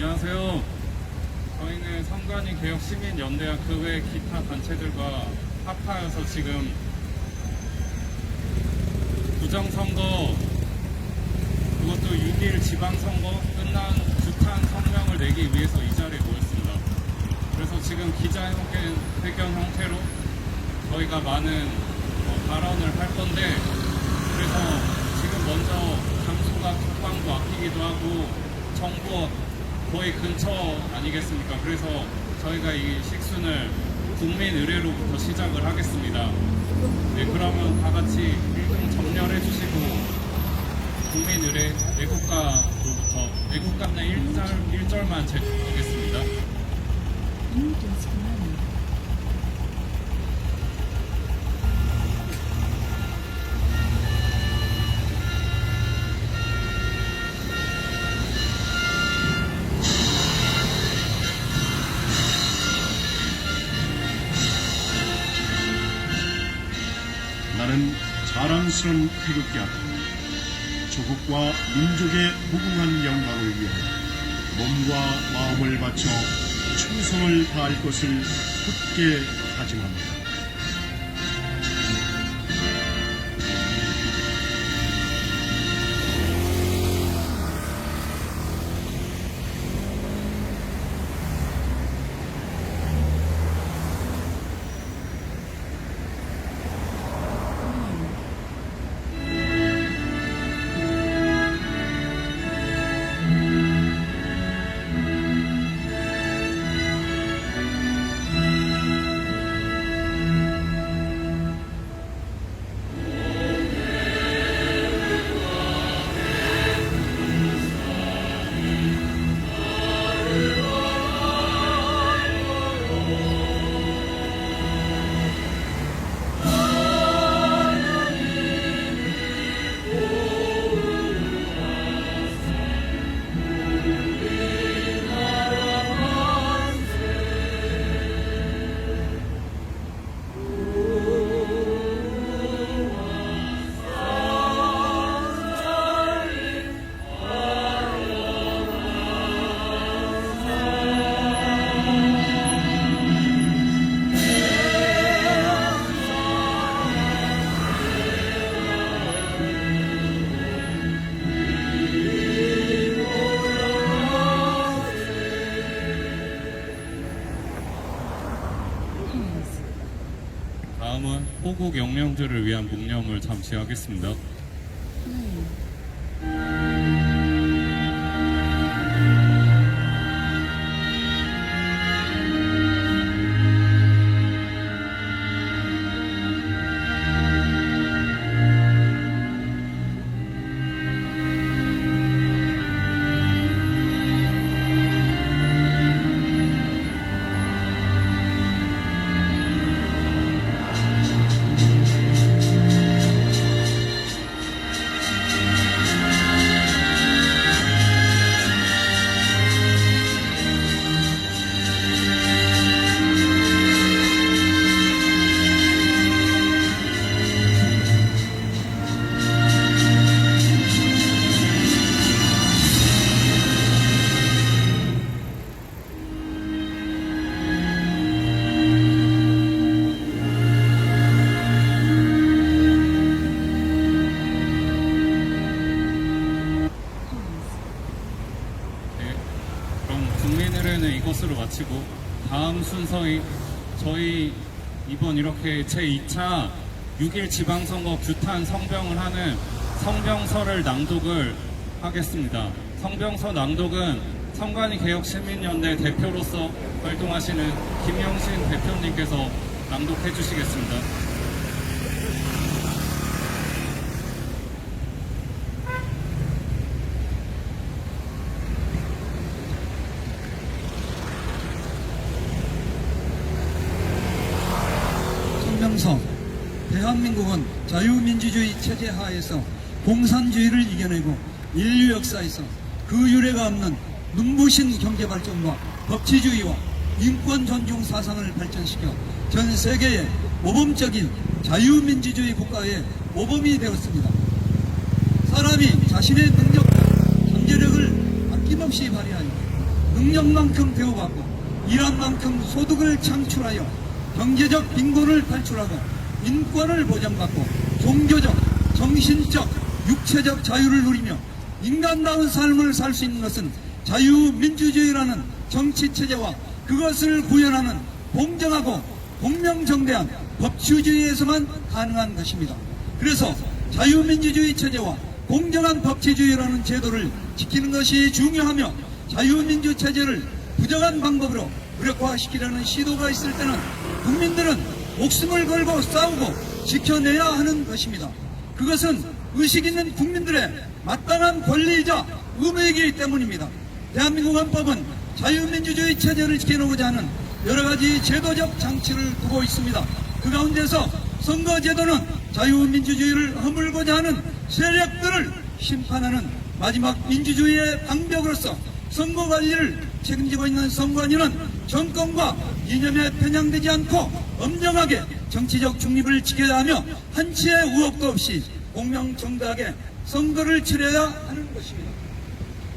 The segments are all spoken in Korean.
안녕하세요. 저희는 성관이 개혁 시민연대와 그 외 기타 단체들과 합하여서 지금 부정선거, 그것도 6일 지방선거 끝난 규탄 성명을 내기 위해서 이 자리에 모였습니다. 그래서 지금 기자회견 형태로 저희가 많은 발언을 할 건데, 그래서 지금 먼저 장소가 국방부 앞이기도 하고 정부 거의 근처 아니겠습니까? 그래서 저희가 이 식순을 국민 의례로부터 시작을 하겠습니다. 네, 그러면 다 같이 1등 정렬해 주시고 국민 의례 애국가 내 1절만 제출하겠습니다. 나는 자랑스러운 태극기 앞에 조국과 민족의 무궁한 영광을 위하여 몸과 마음을 바쳐 충성을 다할 것을 굳게 다짐합니다. 다음은 호국 영령들을 위한 묵념을 잠시 하겠습니다. 국민의례는 이것으로 마치고 다음 순서인 저희 이번 이렇게 제2차 6일 지방선거 규탄 성병을 하는 성병서를 낭독을 하겠습니다. 성병서 낭독은 성관이 개혁시민연대 대표로서 활동하시는 김영신 대표님께서 낭독해 주시겠습니다. 성명서. 대한민국은 자유민주주의 체제 하에서 공산주의를 이겨내고 인류 역사에서 그 유례가 없는 눈부신 경제발전과 법치주의와 인권 존중 사상을 발전시켜 전 세계의 모범적인 자유민주주의 국가의 모범이 되었습니다. 사람이 자신의 능력과 잠재력을 아낌없이 발휘하여 능력만큼 대우받고 일한 만큼 소득을 창출하여 경제적 빈곤을 탈출하고 인권을 보장받고 종교적, 정신적, 육체적 자유를 누리며 인간다운 삶을 살 수 있는 것은 자유민주주의라는 정치체제와 그것을 구현하는 공정하고 공명정대한 법치주의에서만 가능한 것입니다. 그래서 자유민주주의 체제와 공정한 법치주의라는 제도를 지키는 것이 중요하며 자유민주 체제를 부정한 방법으로 무력화시키려는 시도가 있을 때는 국민들은 목숨을 걸고 싸우고 지켜내야 하는 것입니다. 그것은 의식 있는 국민들의 마땅한 권리이자 의무이기 때문입니다. 대한민국 헌법은 자유민주주의 체제를 지켜놓고자 하는 여러 가지 제도적 장치를 두고 있습니다. 그 가운데서 선거제도는 자유민주주의를 허물고자 하는 세력들을 심판하는 마지막 민주주의의 방벽으로서 선거관리를 책임지고 있는 선관위는 정권과 이념에 편향되지 않고 엄정하게 정치적 중립을 지켜야 하며 한치의 의혹도 없이 공명정대하게 선거를 치러야 하는 것입니다.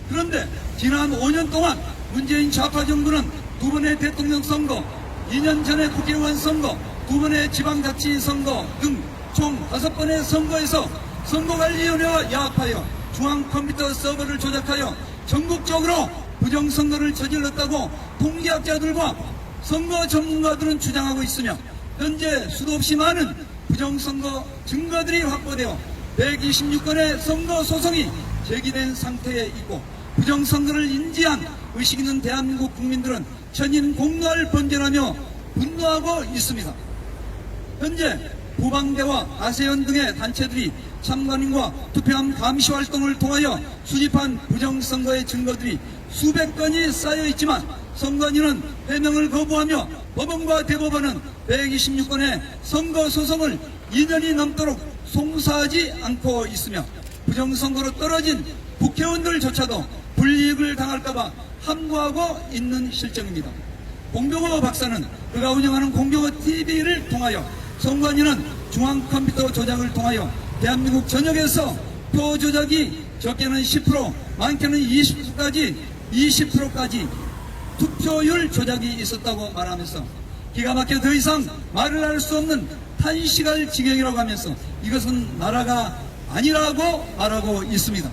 그런데 지난 5년 동안 문재인 좌파 정부는 두 번의 대통령 선거, 2년 전의 국회의원 선거, 두 번의 지방자치 선거 등 총 5번의 선거에서 선거관리위원회와 야합하여 중앙컴퓨터 서버를 조작하여 전국적으로 부정선거를 저질렀다고 통계학자들과 선거 전문가들은 주장하고 있으며 현재 수도 없이 많은 부정선거 증거들이 확보되어 126건의 선거 소송이 제기된 상태에 있고 부정선거를 인지한 의식 있는 대한민국 국민들은 천인 공노를 번전하며 분노하고 있습니다. 현재 부방대와 아세연 등의 단체들이 참관인과 투표함 감시 활동을 통하여 수집한 부정선거의 증거들이 수백 건이 쌓여 있지만 선관위는 해명을 거부하며 법원과 대법원은 126건의 선거 소송을 2년이 넘도록 송사하지 않고 있으며 부정선거로 떨어진 국회의원들조차도 불이익을 당할까봐 함구하고 있는 실정입니다. 공병호 박사는 그가 운영하는 공병호 TV를 통하여 선관위는 중앙컴퓨터 조작을 통하여 대한민국 전역에서 표 조작이 적게는 10%, 많게는 20%까지 투표율 조작이 있었다고 말하면서 기가 막혀 더 이상 말을 할 수 없는 탄식할 지경이라고 하면서 이것은 나라가 아니라고 말하고 있습니다.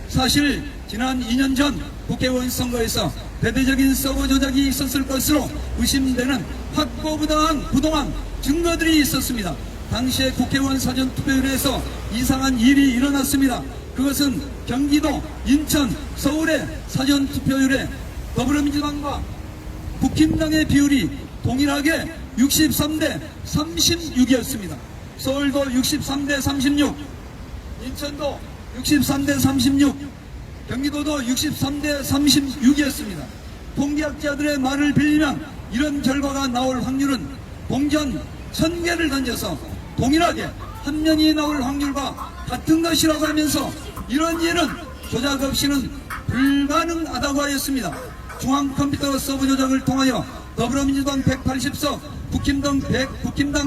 사실 지난 2년 전 국회의원 선거에서 대대적인 서버 조작이 있었을 것으로 의심되는 확보부당한 부동한 증거들이 있었습니다. 당시에 국회의원 사전투표율에서 이상한 일이 일어났습니다. 그것은 경기도, 인천, 서울의 사전투표율에 더불어민주당과 국힘당의 비율이 동일하게 63대 36이었습니다. 서울도 63대 36, 인천도 63대 36, 경기도도 63대 36이었습니다. 통계학자들의 말을 빌리면 이런 결과가 나올 확률은 동전 1000개를 던져서 동일하게 한 면이 나올 확률과 같은 것이라고 하면서 이런 일은 조작 없이는 불가능하다고 하였습니다. 중앙컴퓨터 서버 조작을 통하여 더불어민주당 180석, 국힘당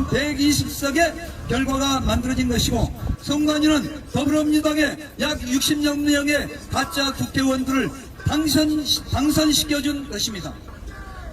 120석의 결과가 만들어진 것이고 선관위는 더불어민주당의 약 60여 명의 가짜 국회의원들을 당선시켜준 것입니다.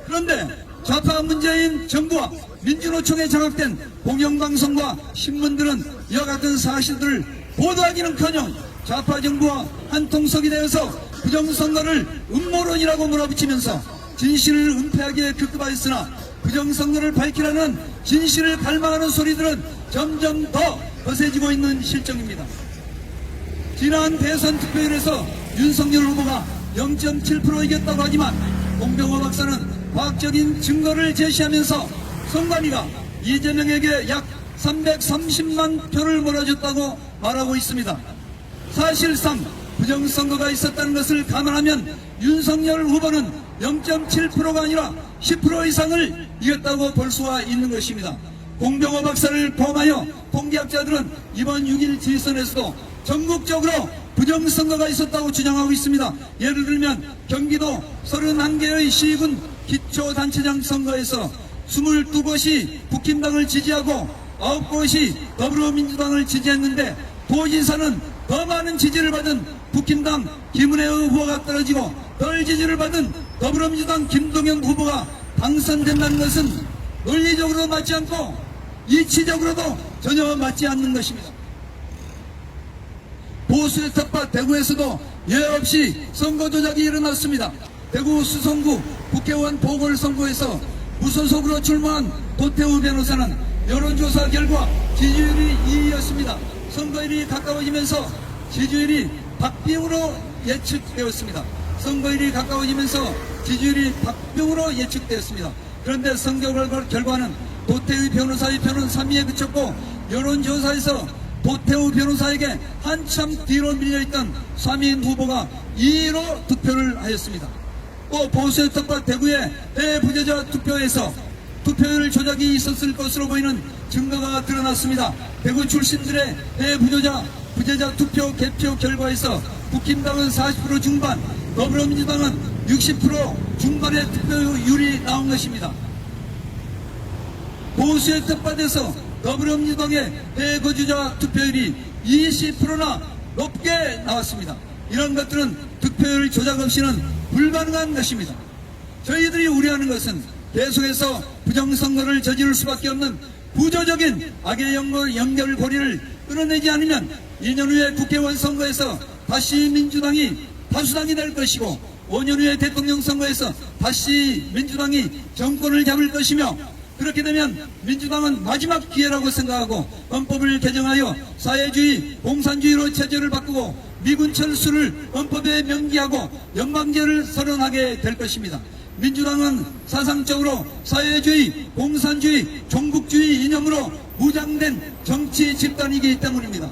그런데 좌파 문재인 정부와 민주노총에 장악된 공영방송과 신문들은 이와 같은 사실들을 보도하기는커녕 좌파 정부와 한통속이 되어서 부정선거를 음모론이라고 몰아붙이면서 진실을 은폐하기에 급급하였으나 부정선거를 밝히라는 진실을 갈망하는 소리들은 점점 더 거세지고 있는 실정입니다. 지난 대선 투표율에서 윤석열 후보가 0.7% 이겼다고 하지만 공병호 박사는 과학적인 증거를 제시하면서 선관위가 이재명에게 약 330만 표를 몰아줬다고 말하고 있습니다. 사실상 부정선거가 있었다는 것을 감안하면 윤석열 후보는 0.7%가 아니라 10% 이상을 이겼다고 볼 수가 있는 것입니다. 공병호 박사를 포함하여 통계학자들은 이번 6일 지선에서도 전국적으로 부정선거가 있었다고 주장하고 있습니다. 예를 들면 경기도 31개의 시군 기초단체장 선거에서 22곳이 국힘당을 지지하고 9곳이 더불어민주당을 지지했는데 도지사는 더 많은 지지를 받은 국힘당 김은혜 후보가 떨어지고 덜 지지를 받은 더불어민주당 김동연 후보가 당선된다는 것은 논리적으로 맞지 않고 이치적으로도 전혀 맞지 않는 것입니다. 보수의 텃밭 대구에서도 예외 없이 선거 조작이 일어났습니다. 대구 수성구 국회의원 보궐선거에서 무소속으로 출마한 도태우 변호사는 여론조사 결과 지지율이 2위였습니다. 선거일이 가까워지면서 지지율이 박빙으로 예측되었습니다. 선거일이 가까워지면서 지지율이 박빙으로 예측되었습니다. 그런데 선거 결과는 도태우 변호사의 표는 3위에 그쳤고 여론조사에서 도태우 변호사에게 한참 뒤로 밀려있던 3인 후보가 2위로 득표를 하였습니다. 또 보수의 텃밭 대구의 대부재자 투표에서 투표율 조작이 있었을 것으로 보이는 증거가 드러났습니다. 대구 출신들의 부재자 투표 개표 결과에서 국힘당은 40% 중반, 더불어민주당은 60% 중반의 투표율이 나온 것입니다. 보수의 텃밭에서 더불어민주당의 대거주자 투표율이 20%나 높게 나왔습니다. 이런 것들은 득표율 조작 없이는 불가능한 것입니다. 저희들이 우려하는 것은 계속해서 부정선거를 저지를 수밖에 없는 구조적인 악의 연결고리를 끊어내지 않으면 2년 후에 국회의원 선거에서 다시 민주당이 다수당이 될 것이고 5년 후에 대통령 선거에서 다시 민주당이 정권을 잡을 것이며 그렇게 되면 민주당은 마지막 기회라고 생각하고 헌법을 개정하여 사회주의, 공산주의로 체제를 바꾸고 미군 철수를 헌법에 명기하고 연방제를 선언하게 될 것입니다. 민주당은 사상적으로 사회주의, 공산주의, 종북주의 이념으로 무장된 정치 집단이기 때문입니다.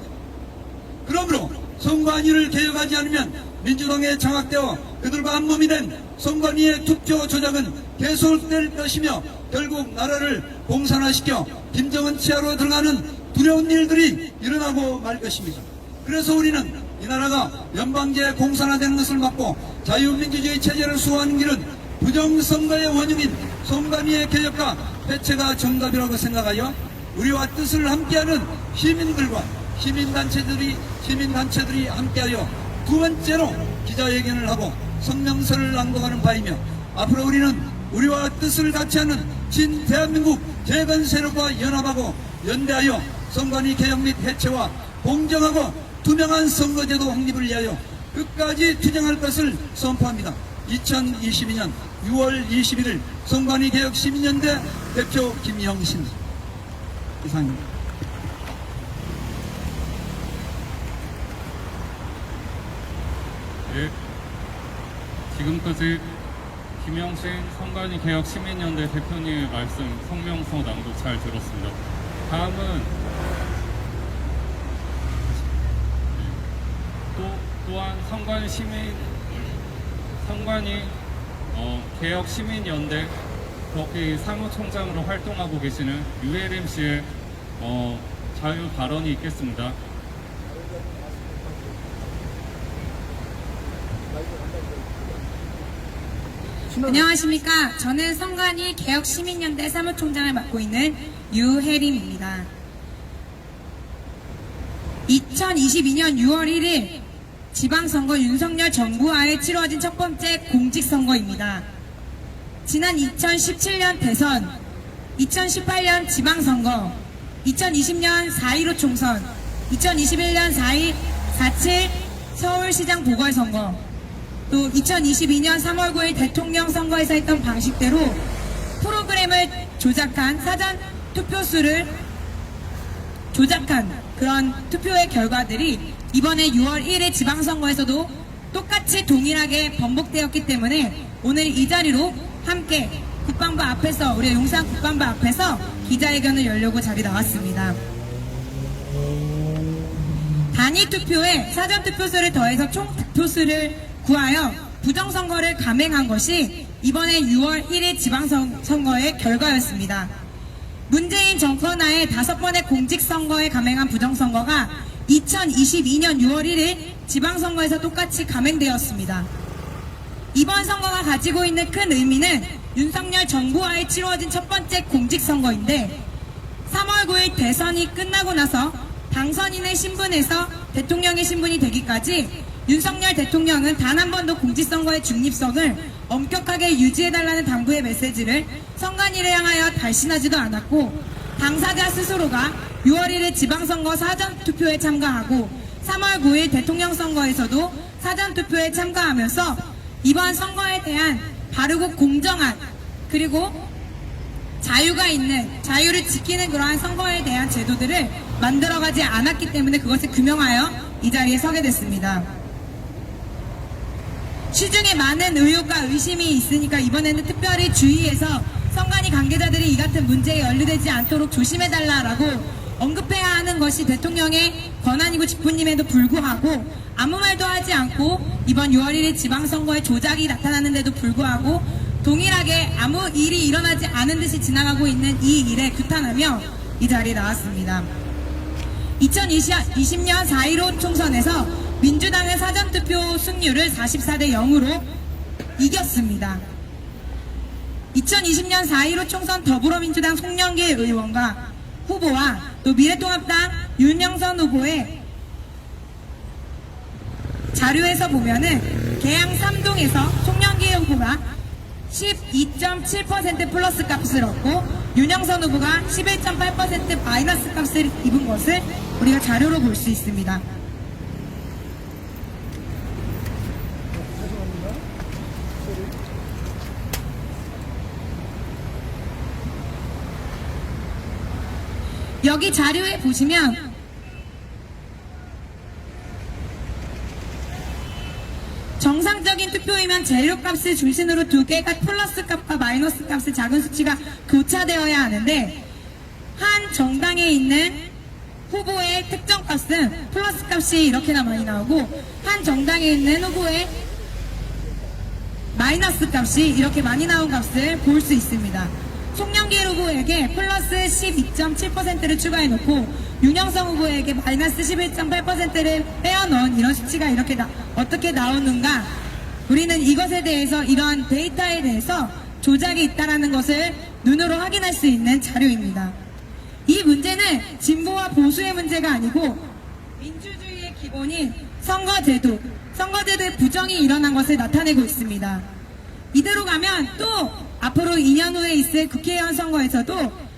그러므로 선관위를 개혁하지 않으면 민주당에 장악되어 그들과 한몸이 된 선관위의 투표 조작은 계속될 것이며 결국 나라를 공산화시켜 김정은 치하로 들어가는 두려운 일들이 일어나고 말 것입니다. 그래서 우리는 이 나라가 연방제 공산화되는 것을 막고 자유민주주의 체제를 수호하는 길은 부정선거의 원흉인 선관위의 개혁과 폐체가 정답이라고 생각하여 우리와 뜻을 함께하는 시민들과 시민단체들이 함께하여 두 번째로 기자회견을 하고 성명서를 낭독하는 바이며 앞으로 우리는 우리와 뜻을 같이 하는 친대한민국 재건 세력과 연합하고 연대하여 선관위 개혁 및 해체와 공정하고 투명한 선거제도 확립을 위하여 끝까지 투쟁할 것을 선포합니다. 2022년 6월 21일 선관위 개혁 시민연대 대표 김영신 이상입니다. 예, 지금까지 김영신 선관위 개혁 시민연대 대표님의 말씀 성명서 낭독 잘 들었습니다. 다음은 또한 선관위 개혁 시민연대 거기 사무총장으로 활동하고 계시는 유혜림 씨의 자유 발언이 있겠습니다. 안녕하십니까. 저는 선관위 개혁시민연대 사무총장을 맡고 있는 유혜림입니다. 2022년 6월 1일 지방선거 윤석열 정부하에 치러진 첫 번째 공직선거입니다. 지난 2017년 대선, 2018년 지방선거, 2020년 4.15 총선, 2021년 4.7 서울시장 보궐선거, 또 2022년 3월 9일 대통령 선거에서 했던 방식대로 프로그램을 조작한 사전 투표수를 조작한 그런 투표의 결과들이 이번에 6월 1일 지방선거에서도 똑같이 동일하게 번복되었기 때문에 오늘 이 자리로 함께 국방부 앞에서 우리 용산 국방부 앞에서 기자회견을 열려고 자리 나왔습니다. 단위 투표에 사전 투표수를 더해서 총 득표수를 구하여 부정선거를 감행한 것이 이번에 6월 1일 지방선거의 결과였습니다. 문재인 정권하에 5번의 공직선거에 감행한 부정선거가 2022년 6월 1일 지방선거에서 똑같이 감행되었습니다. 이번 선거가 가지고 있는 큰 의미는 윤석열 정부하에 치루어진 첫 번째 공직선거인데 3월 9일 대선이 끝나고 나서 당선인의 신분에서 대통령의 신분이 되기까지 윤석열 대통령은 단 한 번도 공직선거의 중립성을 엄격하게 유지해달라는 당부의 메시지를 선관위를 향하여 발신하지도 않았고, 당사자 스스로가 6월 1일 지방선거 사전투표에 참가하고 3월 9일 대통령 선거에서도 사전투표에 참가하면서 이번 선거에 대한 바르고 공정한, 그리고 자유가 있는, 자유를 지키는 그러한 선거에 대한 제도들을 만들어가지 않았기 때문에 그것을 규명하여 이 자리에 서게 됐습니다. 시중에 많은 의혹과 의심이 있으니까 이번에는 특별히 주의해서 선관위 관계자들이 이 같은 문제에 연루되지 않도록 조심해달라라고 언급해야 하는 것이 대통령의 권한이고 직분임에도 불구하고 아무 말도 하지 않고 이번 6월 1일 지방선거에 조작이 나타나는데도 불구하고 동일하게 아무 일이 일어나지 않은 듯이 지나가고 있는 이 일에 규탄하며 이 자리에 나왔습니다. 2020년 4.15 총선에서 민주당의 사전투표 승률을 44대 0으로 이겼습니다. 2020년 4.15 총선 더불어민주당 송영길 의원과 후보와 또 미래통합당 윤영선 후보의 자료에서 보면은 계양 3동에서 송영길 후보가 12.7% 플러스 값을 얻고 윤영선 후보가 11.8% 마이너스 값을 입은 것을 우리가 자료로 볼 수 있습니다. 여기 자료에 보시면 정상적인 투표이면 재료값을 중심으로 두 개가 플러스 값과 마이너스 값의 작은 수치가 교차되어야 하는데, 한 정당에 있는 후보의 특정 값은 플러스 값이 이렇게나 많이 나오고 한 정당에 있는 후보의 마이너스 값이 이렇게 많이 나온 값을 볼 수 있습니다. 송영길 후보에게 플러스 12.7%를 추가해놓고 윤영선 후보에게 마이너스 11.8%를 빼어넣은 이런 수치가 이렇게 어떻게 나오는가, 우리는 이것에 대해서, 이러한 데이터에 대해서 조작이 있다는 것을 눈으로 확인할 수 있는 자료입니다. 이 문제는 진보와 보수의 문제가 아니고 민주주의의 기본인 선거제도의 부정이 일어난 것을 나타내고 있습니다. 이대로 가면 또 앞으로 2년 후에 있을 국회의원 선거에서도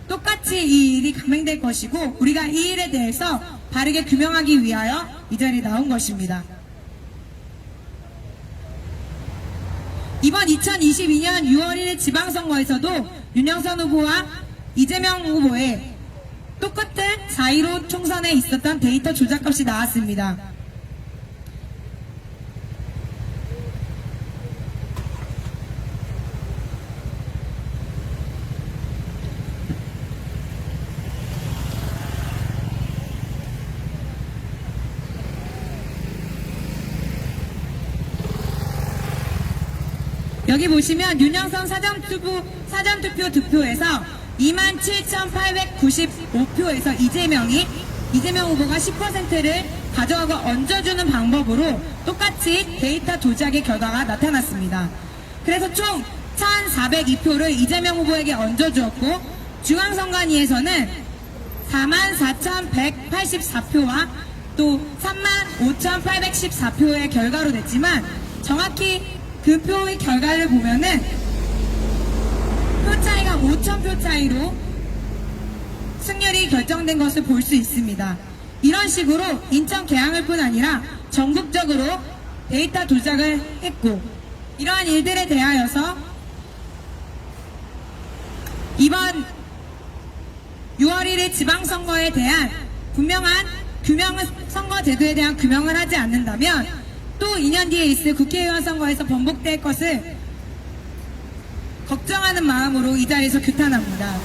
똑같이 이 일이 감행될 것이고, 우리가 이 일에 대해서 바르게 규명하기 위하여 이 자리에 나온 것입니다. 이번 2022년 6월 1일 지방선거에서도 윤영선 후보와 이재명 후보의 똑같은 4.15 총선에 있었던 데이터 조작값이 나왔습니다. 여기 보시면 윤영선 사전투표 득표에서 27,895표에서 이재명 후보가 10%를 가져가고 얹어주는 방법으로 똑같이 데이터 조작의 결과가 나타났습니다. 그래서 총 1,402표를 이재명 후보에게 얹어주었고, 중앙선관위에서는 44,184표와 또 35,814표의 결과로 냈지만, 정확히 그 표의 결과를 보면은 표 차이가 5,000표 차이로 승률이 결정된 것을 볼 수 있습니다. 이런 식으로 인천 계양을 뿐 아니라 전국적으로 데이터 조작을 했고, 이러한 일들에 대하여서 이번 6월 1일 지방선거에 대한 분명한 선거제도에 대한 규명을 하지 않는다면 또 2년 뒤에 있을 국회의원 선거에서 번복될 것을 걱정하는 마음으로 이 자리에서 규탄합니다.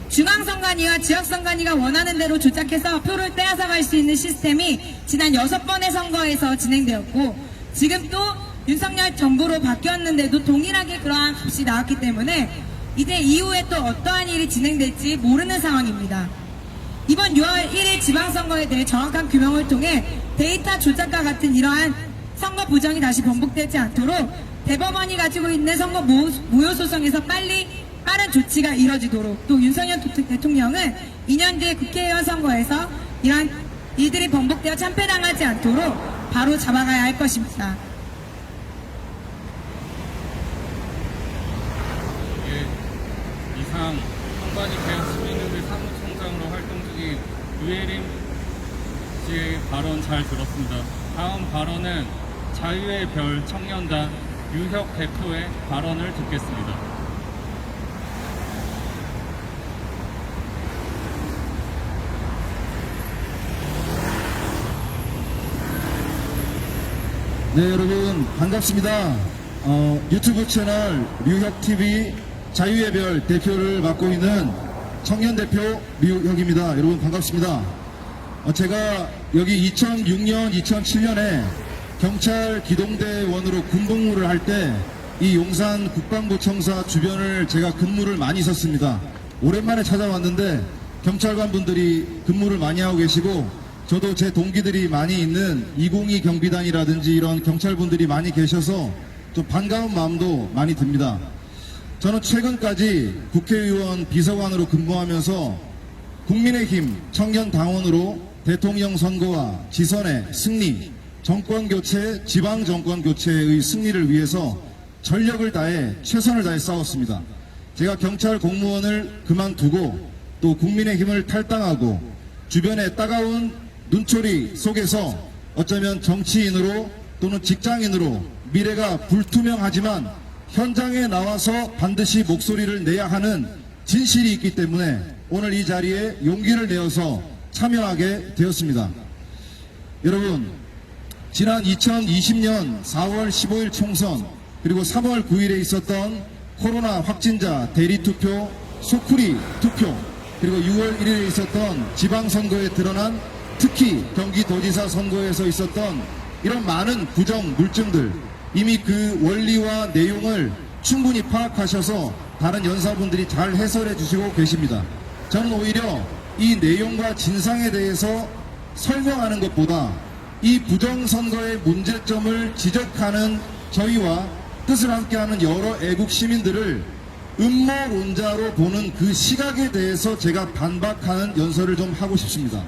중앙선관위와 지역선관위가 원하는 대로 조작해서 표를 빼앗아갈 수 있는 시스템이 지난 6번의 선거에서 진행되었고, 지금 또 윤석열 정부로 바뀌었는데도 동일하게 그러한 값이 나왔기 때문에 이제 이후에 또 어떠한 일이 진행될지 모르는 상황입니다. 이번 6월 1일 지방선거에 대해 정확한 규명을 통해 데이터 조작과 같은 이러한 선거 부정이 다시 번복되지 않도록 대법원이 가지고 있는 선거 무효 소송에서 빠른 조치가 이뤄지도록, 또 윤석열 대통령은 2년 뒤에 국회의원 선거에서 이러한 일들이 번복되어 참패당하지 않도록 바로 잡아가야 할 것입니다. 예, 이상 선관위 개혁 시민연대 사무총장으로 활동 중인 유혜림 씨의 발언 잘 들었습니다. 다음 발언은 자유의 별 청년단 유혁 대표의 발언을 듣겠습니다. 네, 여러분 반갑습니다. 유튜브 채널 류혁TV 자유의 별 대표를 맡고 있는 청년 대표 류혁입니다. 여러분 반갑습니다. 제가 여기 2006년, 2007년에 경찰 기동대원으로 군복무를 할 때 이 용산 국방부청사 주변을 제가 근무를 많이 있었습니다. 오랜만에 찾아왔는데 경찰관 분들이 근무를 많이 하고 계시고 저도 제 동기들이 많이 있는 202 경비단이라든지 이런 경찰분들이 많이 계셔서 좀 반가운 마음도 많이 듭니다. 저는 최근까지 국회의원 비서관으로 근무하면서 국민의힘 청년당원으로 대통령 선거와 지선의 승리, 정권교체, 지방정권교체의 승리를 위해서 전력을 다해 최선을 다해 싸웠습니다. 제가 경찰 공무원을 그만두고 또 국민의힘을 탈당하고 주변의 따가운 눈초리 속에서 어쩌면 정치인으로 또는 직장인으로 미래가 불투명하지만 현장에 나와서 반드시 목소리를 내야 하는 진실이 있기 때문에 오늘 이 자리에 용기를 내어서 참여하게 되었습니다. 여러분, 지난 2020년 4월 15일 총선 그리고 3월 9일에 있었던 코로나 확진자 대리투표, 소쿠리 투표 그리고 6월 1일에 있었던 지방선거에 드러난 특히 경기도지사 선거에서 있었던 이런 많은 부정 물증들 이미 그 원리와 내용을 충분히 파악하셔서 다른 연사분들이 잘 해설해 주시고 계십니다. 저는 오히려 이 내용과 진상에 대해서 설명하는 것보다 이 부정선거의 문제점을 지적하는 저희와 뜻을 함께하는 여러 애국 시민들을 음모론자로 보는 그 시각에 대해서 제가 반박하는 연설을 좀 하고 싶습니다.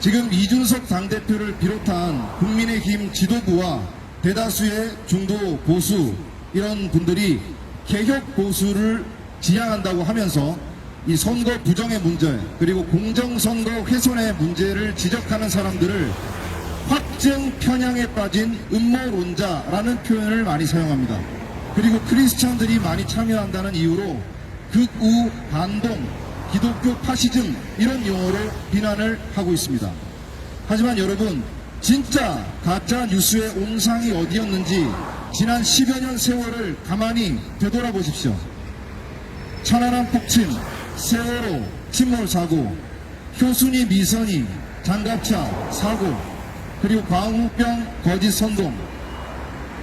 지금 이준석 당대표를 비롯한 국민의힘 지도부와 대다수의 중도 보수 이런 분들이 개혁 보수를 지향한다고 하면서 이 선거 부정의 문제 그리고 공정선거 훼손의 문제를 지적하는 사람들을 확증 편향에 빠진 음모론자라는 표현을 많이 사용합니다. 그리고 크리스찬들이 많이 참여한다는 이유로 극우, 반동, 기독교 파시즘 이런 용어로 비난을 하고 있습니다. 하지만 여러분 진짜 가짜 뉴스의 옹상이 어디였는지 지난 10여 년 세월을 가만히 되돌아보십시오. 천안함 폭침, 세월호 침몰 사고, 효순이 미선이 장갑차 사고, 그리고 광우병 거짓 선동,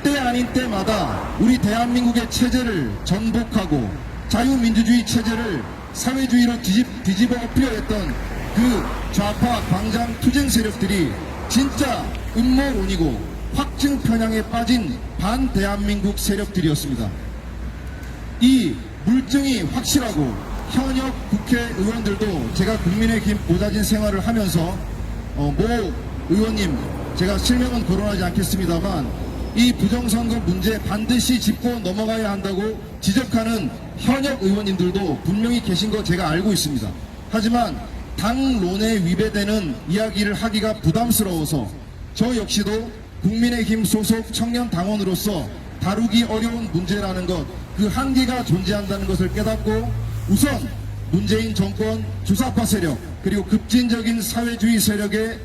때 아닌 때마다 우리 대한민국의 체제를 전복하고 자유민주주의 체제를 사회주의로 뒤집어 엎으려 했던 그 좌파 광장 투쟁 세력들이 진짜 음모론이고 확증 편향에 빠진 반대한민국 세력들이었습니다. 이 물증이 확실하고 현역 국회의원들도 제가 국민의힘 보좌진 생활을 하면서 모 의원님 제가 실명은 거론하지 않겠습니다만 이 부정선거 문제 반드시 짚고 넘어가야 한다고 지적하는 현역 의원님들도 분명히 계신 거 제가 알고 있습니다. 하지만 당론에 위배되는 이야기를 하기가 부담스러워서 저 역시도 국민의힘 소속 청년 당원으로서 다루기 어려운 문제라는 것, 그 한계가 존재한다는 것을 깨닫고 우선 문재인 정권 주사파 세력 그리고 급진적인 사회주의 세력의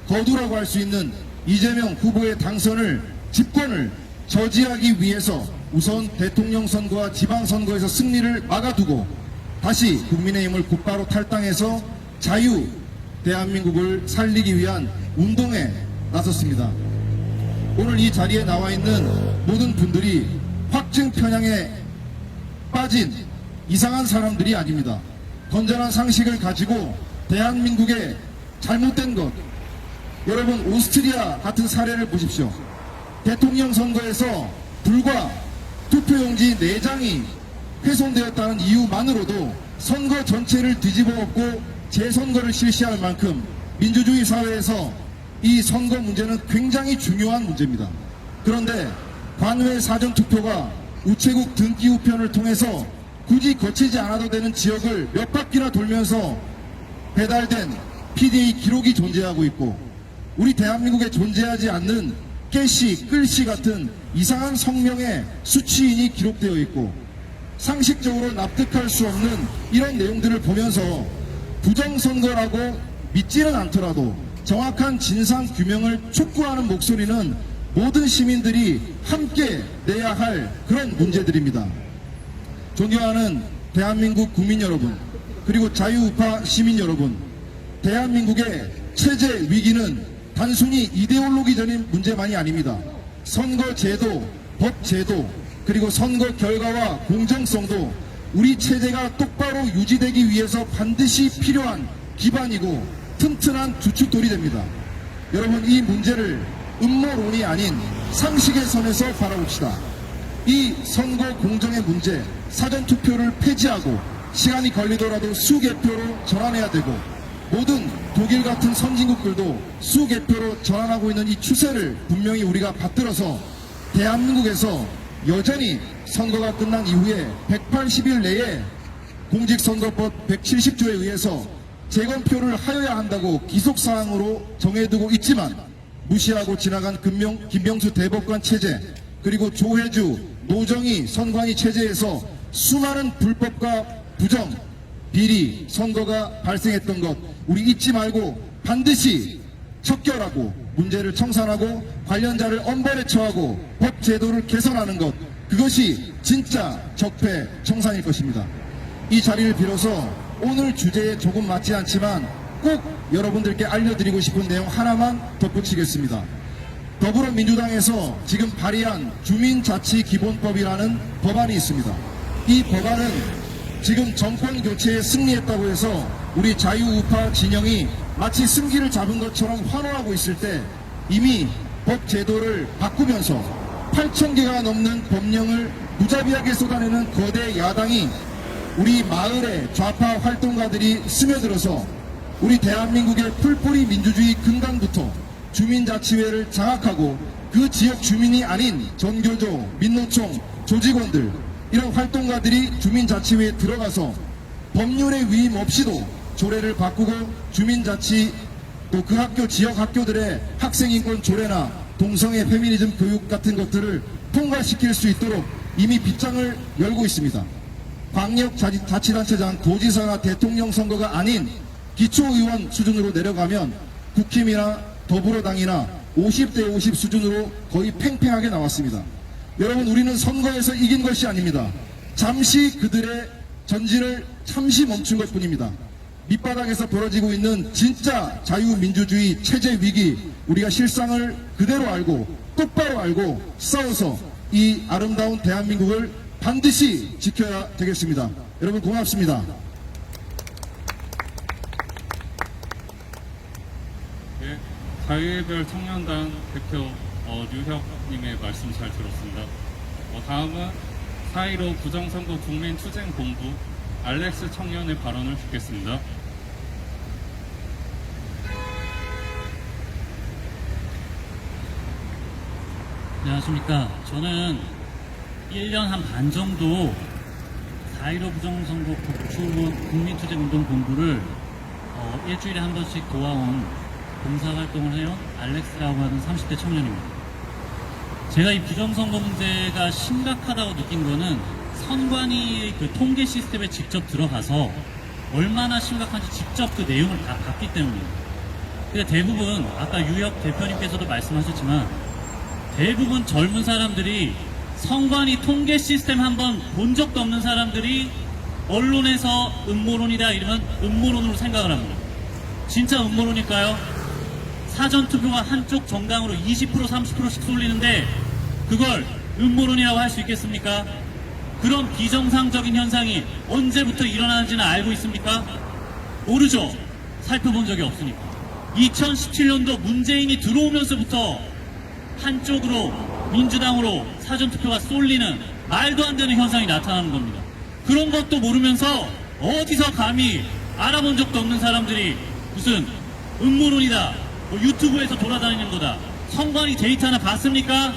거두라고 할 수 있는 이재명 후보의 당선을 집권을 저지하기 위해서 우선 대통령 선거와 지방선거에서 승리를 막아두고 다시 국민의힘을 곧바로 탈당해서 자유 대한민국을 살리기 위한 운동에 나섰습니다. 오늘 이 자리에 나와 있는 모든 분들이 확증 편향에 빠진 이상한 사람들이 아닙니다. 건전한 상식을 가지고 대한민국의 잘못된 것, 여러분 오스트리아 같은 사례를 보십시오. 대통령 선거에서 불과 투표용지 4장이 훼손되었다는 이유만으로도 선거 전체를 뒤집어 엎고 재선거를 실시할 만큼 민주주의 사회에서 이 선거 문제는 굉장히 중요한 문제입니다. 그런데 관외 사전투표가 우체국 등기 우편을 통해서 굳이 거치지 않아도 되는 지역을 몇 바퀴나 돌면서 배달된 PDA 기록이 존재하고 있고, 우리 대한민국에 존재하지 않는 깨씨, 끌씨 같은 이상한 성명의 수취인이 기록되어 있고, 상식적으로 납득할 수 없는 이런 내용들을 보면서 부정선거라고 믿지는 않더라도 정확한 진상 규명을 촉구하는 목소리는 모든 시민들이 함께 내야 할 그런 문제들입니다. 존경하는 대한민국 국민 여러분, 그리고 자유우파 시민 여러분, 대한민국의 체제 위기는 단순히 이데올로기적인 문제만이 아닙니다. 선거제도, 법제도, 그리고 선거 결과와 공정성도 우리 체제가 똑바로 유지되기 위해서 반드시 필요한 기반이고 튼튼한 주춧돌이 됩니다. 여러분, 이 문제를 음모론이 아닌 상식의 선에서 바라봅시다. 이 선거 공정의 문제, 사전투표를 폐지하고 시간이 걸리더라도 수개표로 전환해야 되고, 모든 독일 같은 선진국들도 수개표로 전환하고 있는 이 추세를 분명히 우리가 받들어서 대한민국에서 여전히 선거가 끝난 이후에 180일 내에 공직선거법 170조에 의해서 재검표를 하여야 한다고 기속사항으로 정해두고 있지만 무시하고 지나간 김병수 대법관 체제, 그리고 조혜주, 노정희 선관위 체제에서 수많은 불법과 부정, 비리, 선거가 발생했던 것 우리 잊지 말고 반드시 척결하고 문제를 청산하고 관련자를 엄벌에 처하고 법 제도를 개선하는 것, 그것이 진짜 적폐 청산일 것입니다. 이 자리를 빌어서 오늘 주제에 조금 맞지 않지만 꼭 여러분들께 알려드리고 싶은 내용 하나만 덧붙이겠습니다. 더불어민주당에서 지금 발의한 주민자치기본법이라는 법안이 있습니다. 이 법안은 지금 정권 교체에 승리했다고 해서 우리 자유우파 진영이 마치 승기를 잡은 것처럼 환호하고 있을 때 이미 법 제도를 바꾸면서 8,000개가 넘는 법령을 무자비하게 쏟아내는 거대 야당이 우리 마을의 좌파 활동가들이 스며들어서 우리 대한민국의 풀뿌리 민주주의 근간부터 주민자치회를 장악하고 그 지역 주민이 아닌 전교조, 민노총, 조직원들, 이런 활동가들이 주민자치회에 들어가서 법률의 위임 없이도 조례를 바꾸고 주민자치 또 그 학교 지역 학교들의 학생인권 조례나 동성애 페미니즘 교육 같은 것들을 통과시킬 수 있도록 이미 빗장을 열고 있습니다. 광역자치단체장, 도지사나 대통령 선거가 아닌 기초의원 수준으로 내려가면 국힘이나 더불어당이나 50대 50 수준으로 거의 팽팽하게 나왔습니다. 여러분, 우리는 선거에서 이긴 것이 아닙니다. 잠시 그들의 전진을 잠시 멈춘 것뿐입니다. 밑바닥에서 벌어지고 있는 진짜 자유민주주의 체제 위기, 우리가 실상을 그대로 알고 똑바로 알고 싸워서 이 아름다운 대한민국을 반드시 지켜야 되겠습니다. 여러분 고맙습니다. 네, 자유의별 청년단 대표 류혁님의 말씀 잘 들었습니다. 다음은 4.15 부정선거 국민투쟁본부 알렉스 청년의 발언을 듣겠습니다. 안녕하십니까. 저는 1년 한 반 정도 4.15 부정선거 국민투쟁운동본부를 일주일에 한 번씩 도와온 봉사활동을 해온 알렉스라고 하는 30대 청년입니다. 제가 이 부정선거 문제가 심각하다고 느낀 거는 선관위의 그 통계 시스템에 직접 들어가서 얼마나 심각한지 직접 그 내용을 다 봤기 때문입니다. 근데 대부분 아까 유혁 대표님께서도 말씀하셨지만 대부분 젊은 사람들이 선관위 통계 시스템 한번 본 적도 없는 사람들이 언론에서 음모론이다 이러면 음모론으로 생각을 합니다. 진짜 음모론일까요? 사전투표가 한쪽 정당으로 20% 30%씩 쏠리는데 그걸 음모론이라고 할 수 있겠습니까? 그런 비정상적인 현상이 언제부터 일어나는지는 알고 있습니까? 모르죠. 살펴본 적이 없으니까. 2017년도 문재인이 들어오면서부터 한쪽으로 민주당으로 사전투표가 쏠리는 말도 안 되는 현상이 나타나는 겁니다. 그런 것도 모르면서 어디서 감히 알아본 적도 없는 사람들이 무슨 음모론이다 뭐 유튜브에서 돌아다니는 거다. 선관위 데이터 하나 봤습니까?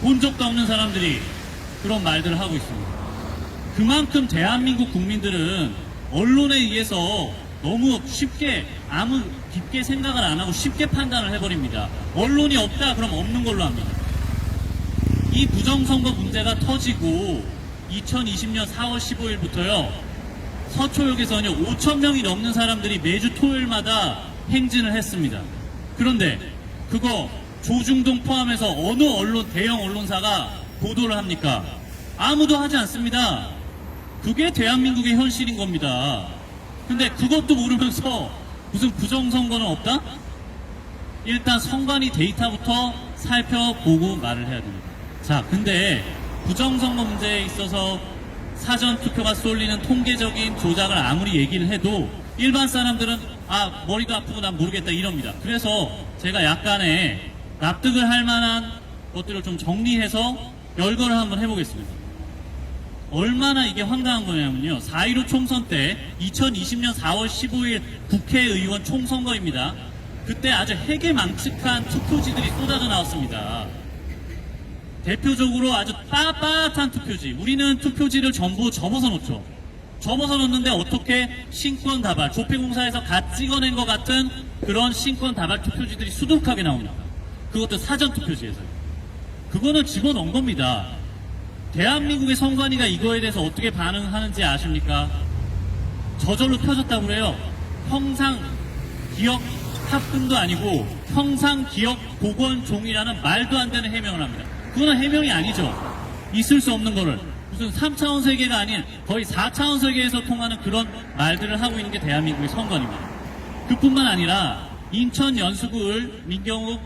본 적도 없는 사람들이 그런 말들을 하고 있습니다. 그만큼 대한민국 국민들은 언론에 의해서 너무 쉽게 아무 깊게 생각을 안 하고 쉽게 판단을 해버립니다. 언론이 없다 그럼 없는 걸로 합니다. 이 부정선거 문제가 터지고 2020년 4월 15일부터요 서초역에서는요 5,000명이 넘는 사람들이 매주 토요일마다 행진을 했습니다. 그런데 그거 조중동 포함해서 어느 언론 대형 언론사가 보도를 합니까? 아무도 하지 않습니다. 그게 대한민국의 현실인 겁니다. 근데 그것도 모르면서 무슨 부정선거는 없다? 일단 선관위 데이터부터 살펴보고 말을 해야 됩니다. 자, 근데 부정선거 문제에 있어서 사전투표가 쏠리는 통계적인 조작을 아무리 얘기를 해도 일반 사람들은 아 머리도 아프고 난 모르겠다 이럽니다. 그래서 제가 약간의 납득을 할 만한 것들을 좀 정리해서 열거를 한번 해보겠습니다. 얼마나 이게 황당한 거냐면요. 4.15 총선 때 2020년 4월 15일 국회의원 총선거입니다. 그때 아주 해괴망측한 투표지들이 쏟아져 나왔습니다. 대표적으로 아주 빳빳한 투표지. 우리는 투표지를 전부 접어서 놓죠. 접어서 놓는데 어떻게 신권 다발, 조폐공사에서 갓 찍어낸 것 같은 그런 신권 다발 투표지들이 수두룩하게 나옵니다. 그것도 사전 투표지에서요. 그거는 집어넣은 겁니다. 대한민국의 선관위가 이거에 대해서 어떻게 반응하는지 아십니까? 저절로 펴졌다고 그래요. 형상 기억 합금도 아니고 형상 기억 복원 종이라는 말도 안 되는 해명을 합니다. 그거는 해명이 아니죠. 있을 수 없는 거를 무슨 3차원 세계가 아닌 거의 4차원 세계에서 통하는 그런 말들을 하고 있는 게 대한민국의 선관위입니다. 그뿐만 아니라 인천 연수구을 민경욱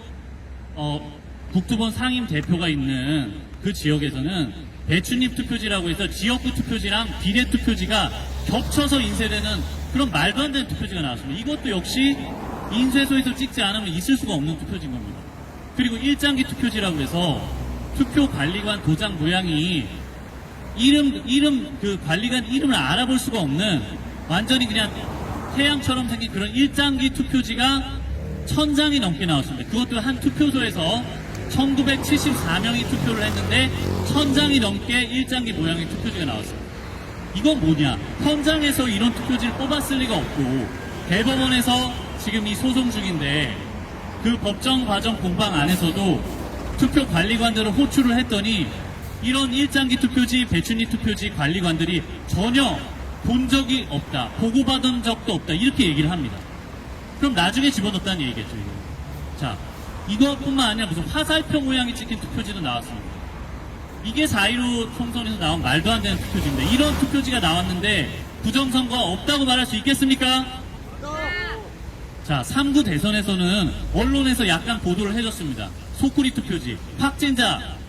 국토본 상임 대표가 있는 그 지역에서는 배춧잎 투표지라고 해서 지역구 투표지랑 비례 투표지가 겹쳐서 인쇄되는 그런 말도 안 되는 투표지가 나왔습니다. 이것도 역시 인쇄소에서 찍지 않으면 있을 수가 없는 투표지인 겁니다. 그리고 일장기 투표지라고 해서 투표 관리관 도장 모양이 그 관리관 이름을 알아볼 수가 없는 완전히 그냥 태양처럼 생긴 그런 일장기 투표지가 1000장이 넘게 나왔습니다. 그것도 한 투표소에서 1974명이 투표를 했는데 1000장이 넘게 일장기 모양의 투표지가 나왔어요. 이건 뭐냐? 현장에서 이런 투표지를 뽑았을 리가 없고 대법원에서 지금 이 소송 중인데 그 법정 과정 공방 안에서도 투표 관리관들을 호출을 했더니 이런 일장기 투표지, 배춧잎 투표지 관리관들이 전혀 본 적이 없다, 보고받은 적도 없다 이렇게 얘기를 합니다. 그럼 나중에 집어넣었다는 얘기겠죠. 이거. 자, 이것뿐만 아니라 무슨 화살표 모양이 찍힌 투표지도 나왔습니다. 이게 4.15 총선에서 나온 말도 안 되는 투표지인데 이런 투표지가 나왔는데 부정선거가 없다고 말할 수 있겠습니까? 자, 3구 대선에서는 언론에서 약간 보도를 해줬습니다. 소쿠리 투표지,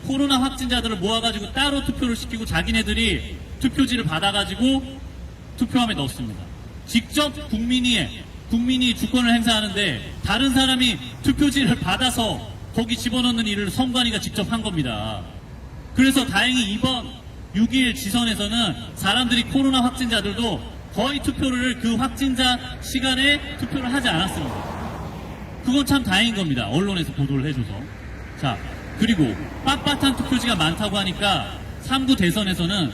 코로나 확진자들을 모아가지고 따로 투표를 시키고 자기네들이 투표지를 받아가지고 투표함에 넣었습니다. 직접 국민이 주권을 행사하는데 다른 사람이 투표지를 받아서 거기 집어넣는 일을 선관위가 직접 한 겁니다. 그래서 다행히 이번 6.1 지선에서는 사람들이 코로나 확진자들도 거의 투표를 그 확진자 시간에 투표를 하지 않았습니다. 그건 참 다행인 겁니다. 언론에서 보도를 해줘서. 자, 그리고 빳빳한 투표지가 많다고 하니까 3구 대선에서는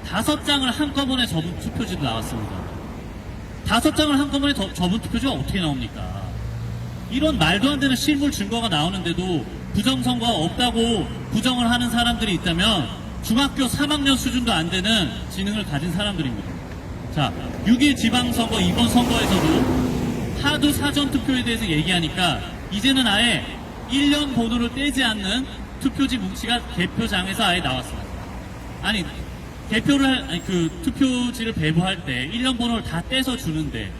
5장을 한꺼번에 접은 투표지도 나왔습니다. 5장을 한꺼번에 접은 투표지가 어떻게 나옵니까? 이런 말도 안 되는 실물 증거가 나오는데도 부정선거가 없다고 부정을 하는 사람들이 있다면 중학교 3학년 수준도 안 되는 지능을 가진 사람들입니다. 자, 6.1 지방선거 이번 선거에서도 하도 사전투표에 대해서 얘기하니까 이제는 아예 1년 번호를 떼지 않는 투표지 뭉치가 개표장에서 아예 나왔습니다. 아니 그 투표지를 배부할 때 1년 번호를 다 떼서 주는데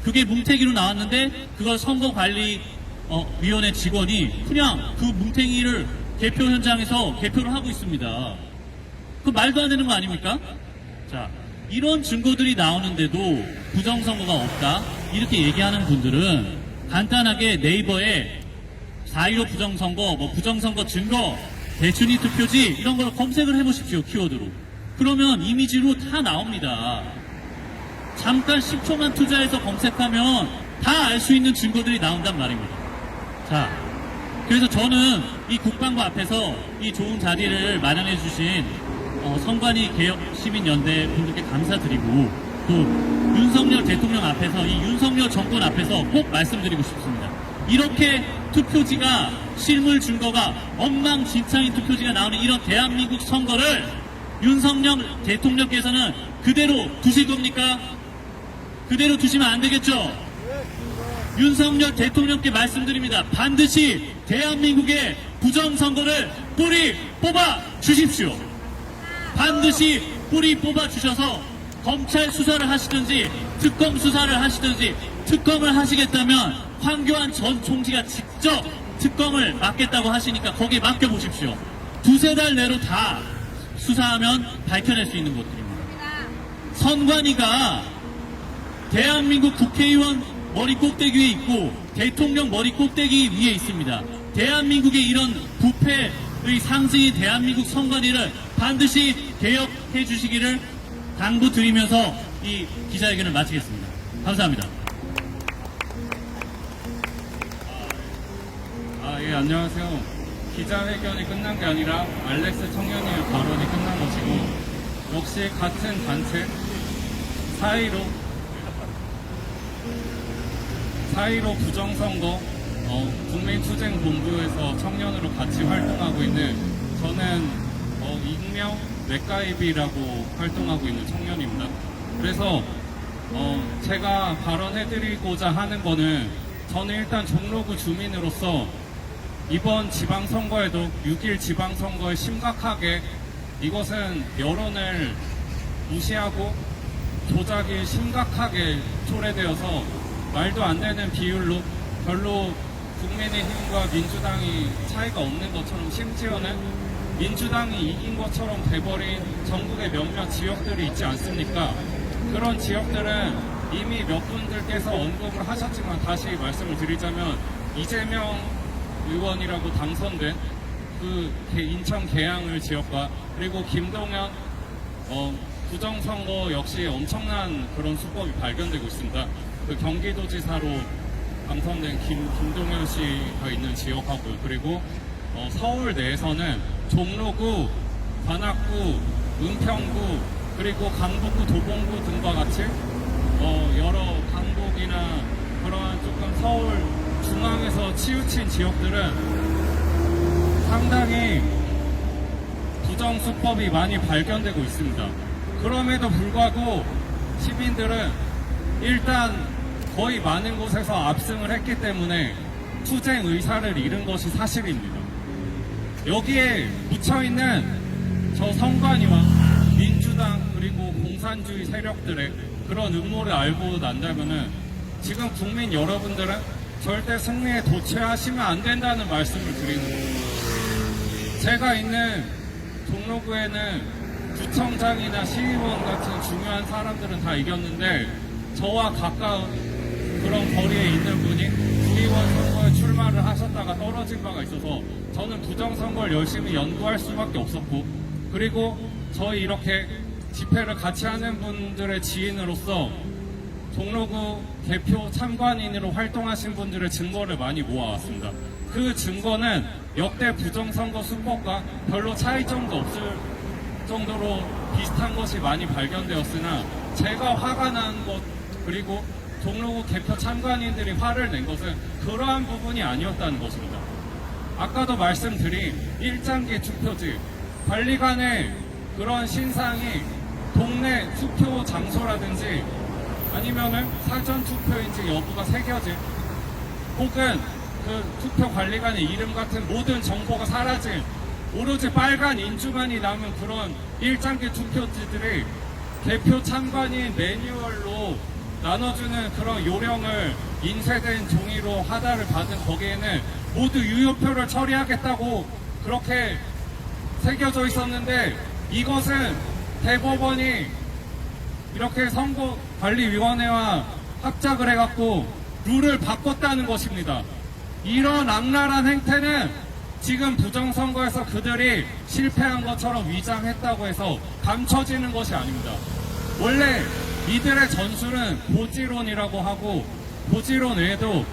그게 뭉태기로 나왔는데 그걸 선거관리위원회 직원이 그냥 그 뭉태기를 개표 현장에서 개표를 하고 있습니다. 그 말도 안 되는 거 아닙니까? 자, 이런 증거들이 나오는데도 부정선거가 없다 이렇게 얘기하는 분들은 간단하게 네이버에 4.15 부정선거, 부정선거 증거, 배춧잎 투표지 이런 걸 검색을 해보십시오. 키워드로. 그러면 이미지로 다 나옵니다. 잠깐 10초만 투자해서 검색하면 다 알 수 있는 증거들이 나온단 말입니다. 자, 그래서 저는 이 국방부 앞에서 이 좋은 자리를 마련해 주신 선관위 개혁 시민연대 분들께 감사드리고, 또 윤석열 대통령 앞에서, 이 윤석열 정권 앞에서 꼭 말씀드리고 싶습니다. 이렇게 투표지가, 실물 증거가 엉망진창인 투표지가 나오는 이런 대한민국 선거를 윤석열 대통령께서는 그대로 두실 겁니까? 그대로 두시면 안 되겠죠? 윤석열 대통령께 말씀드립니다. 반드시 대한민국의 부정선거를 뿌리 뽑아 주십시오. 반드시 뿌리 뽑아 주셔서 검찰 수사를 하시든지 특검 수사를 하시든지, 특검을 하시겠다면 황교안 전 총지가 직접 특검을 맡겠다고 하시니까 거기에 맡겨보십시오. 두세 달 내로 다 수사하면 밝혀낼 수 있는 것들입니다. 선관위가 대한민국 국회의원 머리 꼭대기 위에 있고 대통령 머리 꼭대기 위에 있습니다. 대한민국의 이런 부패의 상승인 대한민국 선관위를 반드시 개혁해 주시기를 당부드리면서 이 기자회견을 마치겠습니다. 감사합니다. 예, 안녕하세요. 기자회견이 끝난 게 아니라 알렉스 청년의 발언이 끝난 것이고, 역시 같은 단체 사이로 부정선거 국민투쟁본부에서 청년으로 같이 활동하고 있는, 저는 익명 맥가이비라고 활동하고 있는 청년입니다. 그래서 제가 발언해드리고자 하는 거는, 저는 일단 종로구 주민으로서 이번 지방선거에도 6.1 지방선거에 심각하게, 이것은 여론을 무시하고 조작이 심각하게 초래되어서 말도 안 되는 비율로 별로 국민의힘과 민주당이 차이가 없는 것처럼, 심지어는 민주당이 이긴 것처럼 돼버린 전국의 몇몇 지역들이 있지 않습니까? 그런 지역들은 이미 몇 분들께서 언급을 하셨지만 다시 말씀을 드리자면, 이재명 의원이라고 당선된 그 인천 계양을 지역과, 그리고 김동연 부정선거 역시 엄청난 그런 수법이 발견되고 있습니다. 그 경기도지사로 당선된 김동연 씨가 있는 지역하고요. 그리고 서울 내에서는 종로구, 관악구, 은평구, 그리고 강북구, 도봉구 등과 같이 여러 강북이나 그러한 조금 서울 중앙에서 치우친 지역들은 상당히 부정수법이 많이 발견되고 있습니다. 그럼에도 불구하고 시민들은 일단 거의 많은 곳에서 압승을 했기 때문에 투쟁 의사를 잃은 것이 사실입니다. 여기에 묻혀있는 저 선관위와 민주당 그리고 공산주의 세력들의 그런 음모를 알고 난다면은, 지금 국민 여러분들은 절대 승리에 도취하시면 안 된다는 말씀을 드리는 겁니다. 제가 있는 종로구에는 구청장이나 시의원 같은 중요한 사람들은 다 이겼는데, 저와 가까운 그런 거리에 있는 분이 구의원 선거에 출마를 하셨다가 떨어진 바가 있어서 저는 부정선거를 열심히 연구할 수밖에 없었고, 그리고 저희 이렇게 집회를 같이 하는 분들의 지인으로서 종로구 대표 참관인으로 활동하신 분들의 증거를 많이 모아왔습니다. 그 증거는 역대 부정선거 수법과 별로 차이점도 없을 정도로 비슷한 것이 많이 발견되었으나, 제가 화가 난 것, 그리고 종로구 개표 참관인들이 화를 낸 것은 그러한 부분이 아니었다는 것입니다. 아까도 말씀드린 1장기 투표지, 관리관의 그런 신상이 동네 투표 장소라든지 아니면은 사전 투표인지 여부가 새겨진, 혹은 그 투표 관리관의 이름 같은 모든 정보가 사라진, 오로지 빨간 인주만이 남은 그런 1장기 투표지들이 개표 참관인 매뉴얼로 나눠주는 그런 요령을 인쇄된 종이로 하달을 받은 거기에는 모두 유효표를 처리하겠다고 그렇게 새겨져 있었는데, 이것은 대법원이 이렇게 선거관리위원회와 합작을 해갖고 룰을 바꿨다는 것입니다. 이런 악랄한 행태는 지금 부정선거에서 그들이 실패한 것처럼 위장했다고 해서 감춰지는 것이 아닙니다. 원래 이들의 전술은 고지론이라고 하고, 고지론 외에도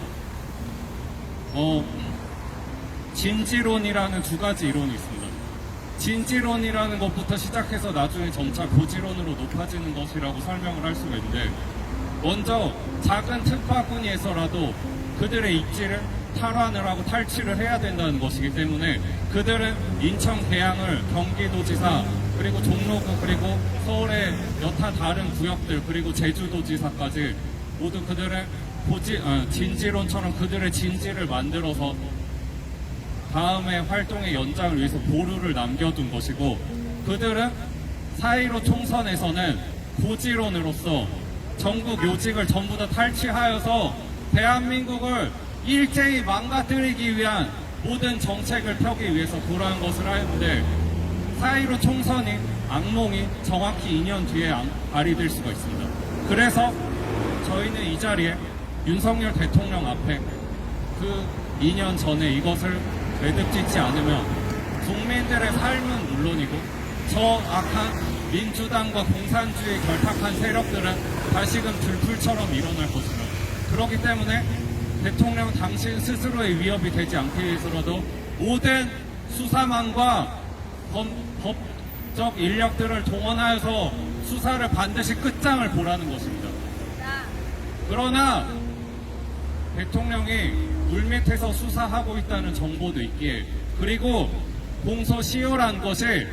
진지론이라는 두 가지 이론이 있습니다. 진지론이라는 것부터 시작해서 나중에 점차 고지론으로 높아지는 것이라고 설명을 할 수가 있는데, 먼저 작은 특파군에서라도 그들의 입지를 탈환을 하고 탈취를 해야 된다는 것이기 때문에 그들은 인천 계양을 경기도지사 그리고 종로구 그리고 서울의 여타 다른 구역들 그리고 제주도지사까지 모두 그들의 진지론처럼 그들의 진지를 만들어서 다음의 활동의 연장을 위해서 보루를 남겨둔 것이고, 그들은 4.15 총선에서는 고지론으로서 전국 요직을 전부 다 탈취하여서 대한민국을 일제히 망가뜨리기 위한 모든 정책을 펴기 위해서 그러한 것을 하였는데, 4.15 총선이 악몽이 정확히 2년 뒤에 발휘될 수가 있습니다. 그래서 저희는 이 자리에 윤석열 대통령 앞에 그 2년 전에 이것을 매듭짓지 않으면 국민들의 삶은 물론이고 저 악한 민주당과 공산주의 결탁한 세력들은 다시금 들풀처럼 일어날 것이다. 그렇기 때문에 대통령 당신 스스로의 위협이 되지 않기 위해서라도 모든 수사망과 법적 인력들을 동원하여서 수사를 반드시 끝장을 보라는 것입니다. 그러나 대통령이 물밑에서 수사하고 있다는 정보도 있기에, 그리고 공소시효란 것이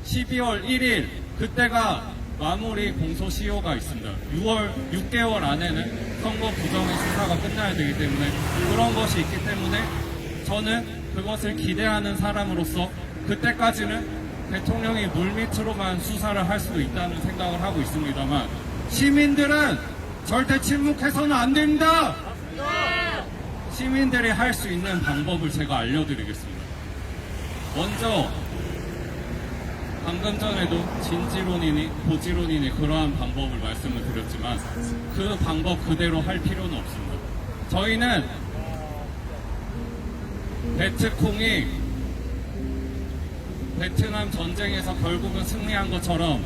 12월 1일 그때가 마무리 공소시효가 있습니다. 6개월 안에는 선거 부정의 수사가 끝나야 되기 때문에 그런 것이 있기 때문에 저는 그것을 기대하는 사람으로서 그때까지는 대통령이 물밑으로만 수사를 할 수도 있다는 생각을 하고 있습니다만, 시민들은 절대 침묵해서는 안 됩니다. 시민들이 할 수 있는 방법을 제가 알려드리겠습니다. 먼저 방금 전에도 진지론이니 고지론이니 그러한 방법을 말씀을 드렸지만 그 방법 그대로 할 필요는 없습니다. 저희는 베트콩이 베트남 전쟁에서 결국은 승리한 것처럼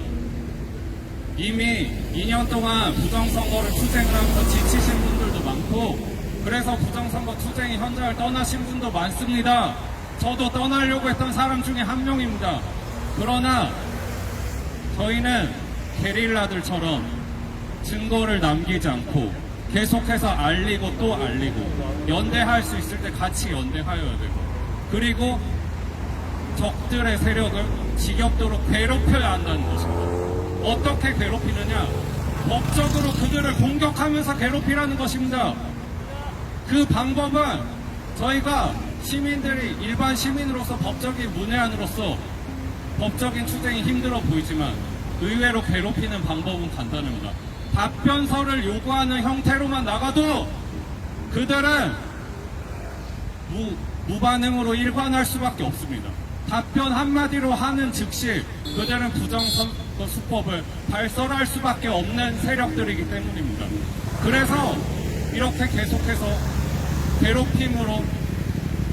이미 2년 동안 부정선거를 투쟁을 하면서 지치신 분들도 많고, 그래서 부정선거 투쟁이 현장을 떠나신 분도 많습니다. 저도 떠나려고 했던 사람 중에 한 명입니다. 그러나 저희는 게릴라들처럼 증거를 남기지 않고 계속해서 알리고 또 알리고 연대할 수 있을 때 같이 연대하여야 되고, 그리고 적들의 세력을 지겹도록 괴롭혀야 한다는 것입니다. 어떻게 괴롭히느냐? 법적으로 그들을 공격하면서 괴롭히라는 것입니다. 그 방법은 저희가 시민들이 일반 시민으로서 법적인 문외한으로서 법적인 투쟁이 힘들어 보이지만 의외로 괴롭히는 방법은 간단합니다. 답변서를 요구하는 형태로만 나가도 그들은 무반응으로 일관할 수밖에 없습니다. 답변 한마디로 하는 즉시 그들은 부정선거 수법을 발설할 수밖에 없는 세력들이기 때문입니다. 그래서 이렇게 계속해서 괴롭힘으로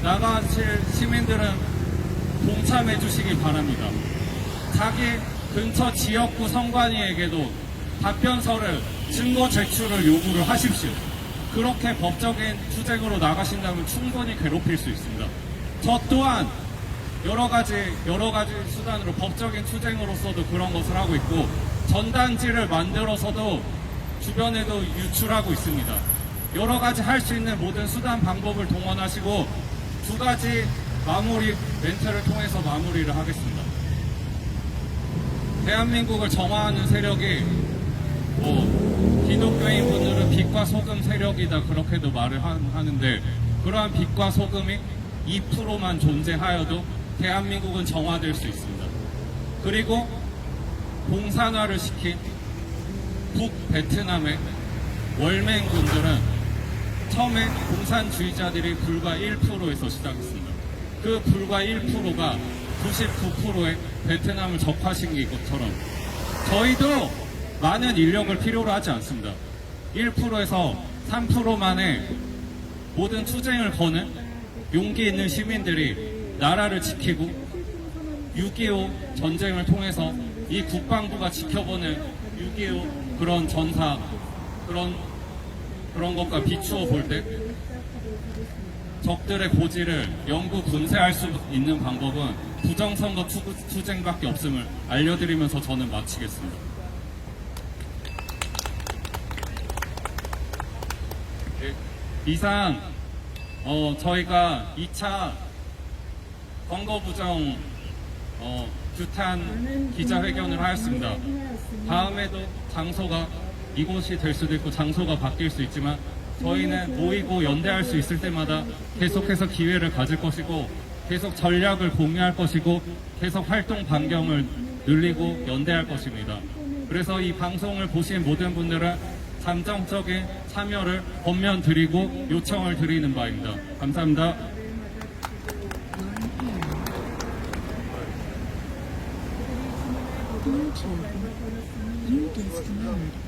나가실 시민들은 동참해 주시기 바랍니다. 자기 근처 지역구 선관위에게도 답변서를 증거 제출을 요구를 하십시오. 그렇게 법적인 투쟁으로 나가신다면 충분히 괴롭힐 수 있습니다. 저 또한 여러 가지 수단으로 법적인 투쟁으로서도 그런 것을 하고 있고, 전단지를 만들어서도 주변에도 유출하고 있습니다. 여러 가지 할 수 있는 모든 수단 방법을 동원하시고 두 가지 마무리 멘트를 통해서 마무리를 하겠습니다. 대한민국을 정화하는 세력이 기독교인 분들은 빛과 소금 세력이다 그렇게도 말을 하는데, 그러한 빛과 소금이 2%만 존재하여도 대한민국은 정화될 수 있습니다. 그리고 공산화를 시킨 북베트남의 월맹군들은 처음에 공산주의자들이 불과 1%에서 시작했습니다. 그 불과 1%가 99%의 베트남을 적화시킨 것처럼 저희도 많은 인력을 필요로 하지 않습니다. 1%에서 3%만의 모든 투쟁을 거는 용기 있는 시민들이 나라를 지키고 6.25 전쟁을 통해서 이 국방부가 지켜보는 6.25 그런 전사, 그런 그런 것과 비추어 볼 때 적들의 고지를 영구 분쇄할 수 있는 방법은 부정선거 투쟁밖에 없음을 알려드리면서 저는 마치겠습니다. 이상 저희가 2차 선거 부정 규탄 기자회견을 하였습니다. 다음에도 장소가 이곳이 될 수도 있고 장소가 바뀔 수 있지만 저희는 모이고 연대할 수 있을 때마다 계속해서 기회를 가질 것이고 계속 전략을 공유할 것이고 계속 활동 반경을 늘리고 연대할 것입니다. 그래서 이 방송을 보신 모든 분들은 감정적인 참여를 권면드리고 요청을 드리는 바입니다. 감사합니다. Bluetooth. You disconnect.